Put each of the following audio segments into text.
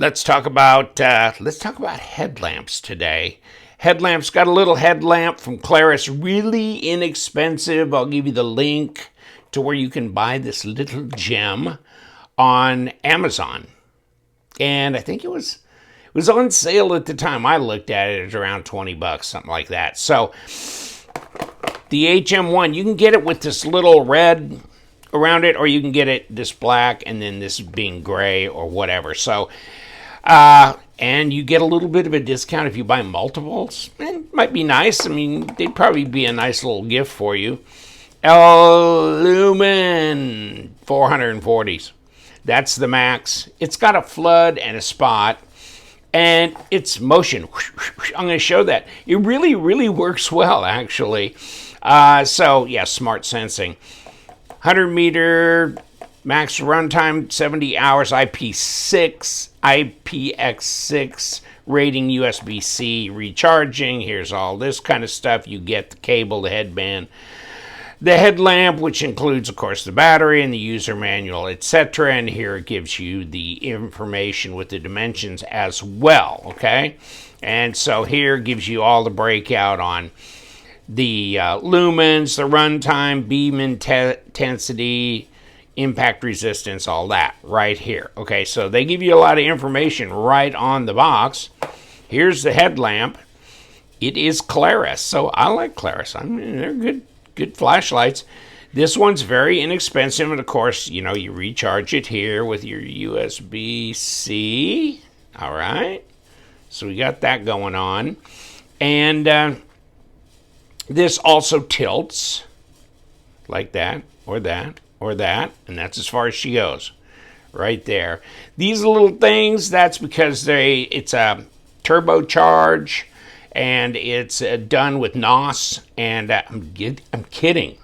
Let's talk about headlamps today. Headlamps, got a little headlamp from Klarus, really inexpensive. I'll give you the link to where you can buy this little gem on Amazon. And I think it was on sale at the time I looked at it. It was around 20 bucks, something like that. So the HM1, you can get it with this little red around it, or you can get it this black and then this being gray or whatever. So and you get a little bit of a discount if you buy multiples. It might be nice. I mean, they'd probably be a nice little gift for you. Lumen 440s. That's the max. It's got a flood and a spot, and it's motion. I'm going to show that. It really, really works well, actually. So, yeah, smart sensing. 100 meter max runtime, 70 hours, IPX6 rating, USB-C recharging. Here's all this kind of stuff. You get the cable, the headband, the headlamp, which includes, of course, the battery and the user manual, etc. And here it gives you the information with the dimensions as well, okay? And so here it gives you all the breakout on the lumens, the runtime, beam intensity, impact resistance, all that right here. Okay, so they give you a lot of information right on the box. Here's the headlamp. It is Klarus, so I like Klarus. I mean, they're good flashlights. This one's very inexpensive, and of course, you know, you recharge it here with your USB-C. All right, so we got that going on, and this also tilts like that, or that, or that, and that's as far as she goes right there. These little things, that's because it's a turbocharge, and it's done with NOS, and I'm kidding.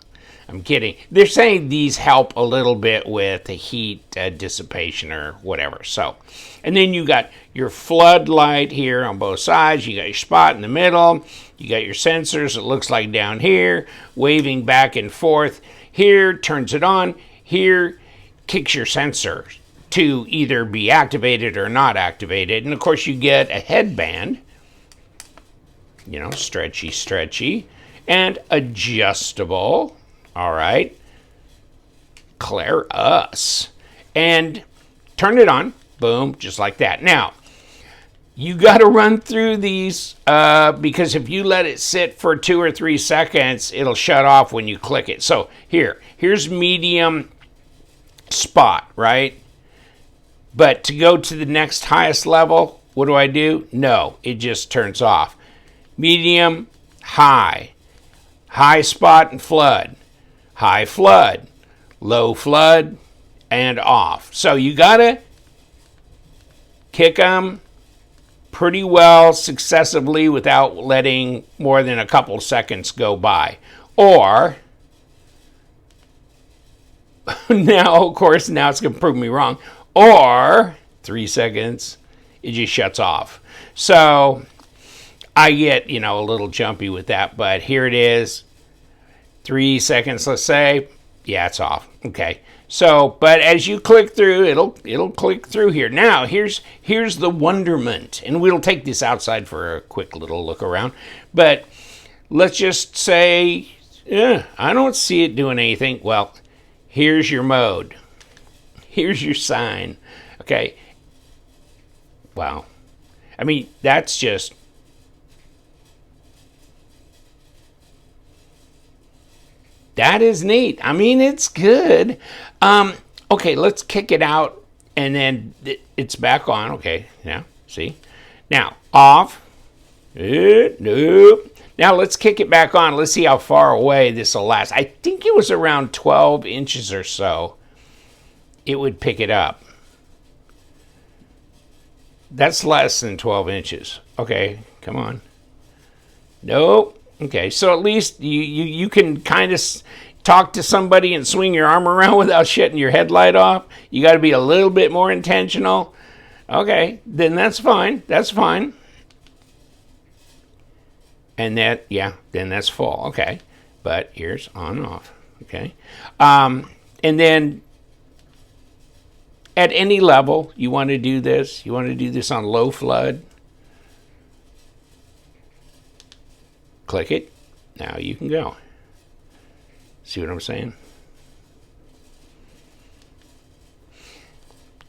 They're saying these help a little bit with the heat dissipation or whatever. So, and then you got your floodlight here on both sides. You got your spot in the middle. You got your sensors, it looks like down here, waving back and forth. Here, turns it on. Here, kicks your sensor to either be activated or not activated. And of course, you get a headband, you know, stretchy, and adjustable. All right. Klarus. And turn it on. Boom, just like that. Now, you got to run through these because if you let it sit for 2 or 3 seconds, it'll shut off when you click it. So here's medium spot, right? But to go to the next highest level, what do? No, it just turns off. Medium, high spot and flood, high flood, low flood, and off. So you got to kick them pretty well successively without letting more than a couple seconds go by. Or, now of course, now it's going to prove me wrong, or 3 seconds, it just shuts off. So I get, you know, a little jumpy with that, but here it is, 3 seconds, let's say, yeah, it's off. Okay. So, but as you click through, it'll click through here. Now, here's the wonderment, and we'll take this outside for a quick little look around. But let's just say, I don't see it doing anything. Well, here's your mode. Here's your sign. Okay. Wow. I mean, that's just. That is neat. I mean, it's good. Okay, let's kick it out, and then it's back on. Okay, now, see? Now, off. Nope. Now, let's kick it back on. Let's see how far away this will last. I think it was around 12 inches or so. It would pick it up. That's less than 12 inches. Okay, come on. Nope. Okay, so at least you can kind of talk to somebody and swing your arm around without shutting your headlight off. You got to be a little bit more intentional. Okay, then that's fine. That's fine. And that, yeah, then that's full. Okay, but here's on and off. Okay, and then at any level you want to do this. You want to do this on low flood. Click it. Now you can go. See what I'm saying?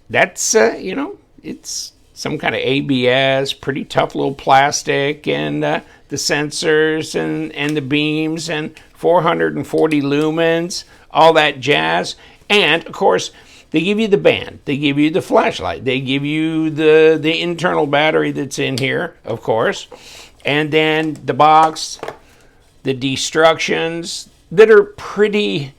That's, you know, it's some kind of ABS, pretty tough little plastic, and the sensors and the beams and 440 lumens, all that jazz. And, of course, they give you the band. They give you the flashlight. They give you the internal battery that's in here, of course. And then the box, the destructions that are pretty,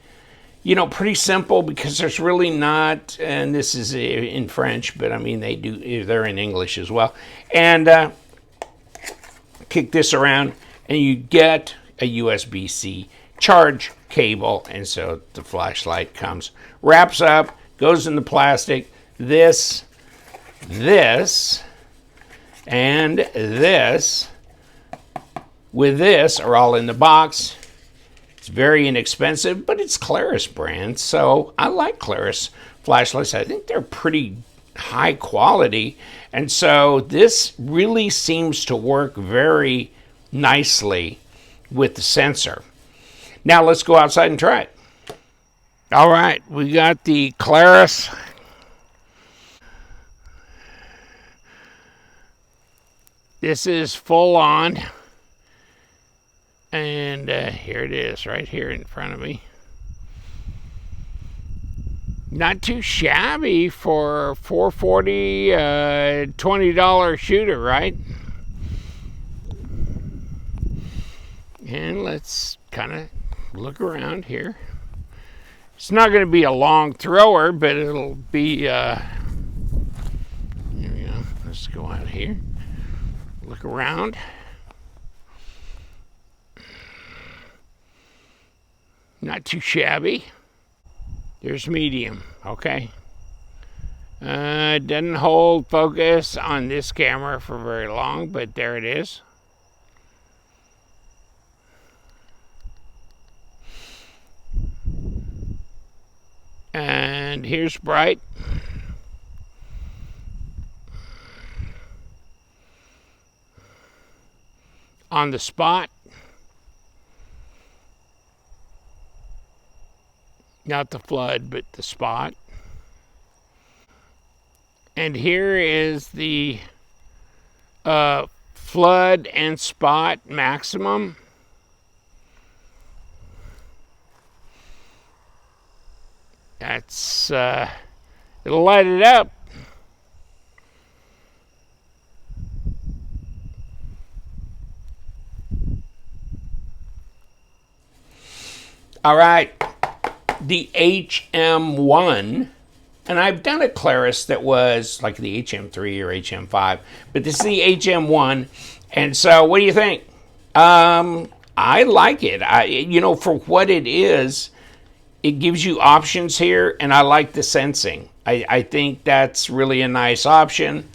you know, pretty simple, because there's really not, and this is in French, but I mean, they're in English as well. And kick this around and you get a USB-C charge cable. And so the flashlight comes, wraps up, goes in the plastic. This, and this with this are all in the box. It's very inexpensive, but it's Klarus brand, so I like Klarus flashlights. I think they're pretty high quality, and so this really seems to work very nicely with the sensor. Now let's go outside and try it. All right, we got the Klarus. This is full on. And here it is, right here in front of me. Not too shabby for $440, $20 shooter, right? And let's kind of look around here. It's not going to be a long thrower, but it'll be, here we go. Let's go out here, look around. Not too shabby. There's medium, okay. It doesn't hold focus on this camera for very long, but there it is. And here's bright. On the spot. Not the flood, but the spot. And here is the flood and spot maximum. That's, it'll light it up. All right. The HM1, and I've done a Klarus that was like the HM3 or HM5, but this is the HM1, and so what do you think? I like it. You know, for what it is, it gives you options here, and I like the sensing. I think that's really a nice option.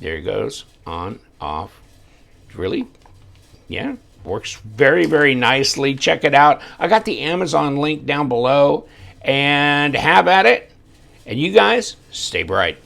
There it goes, on, off. Really? Yeah. Works very, very nicely. Check it out. I got the Amazon link down below, and have at it. And you guys, stay bright.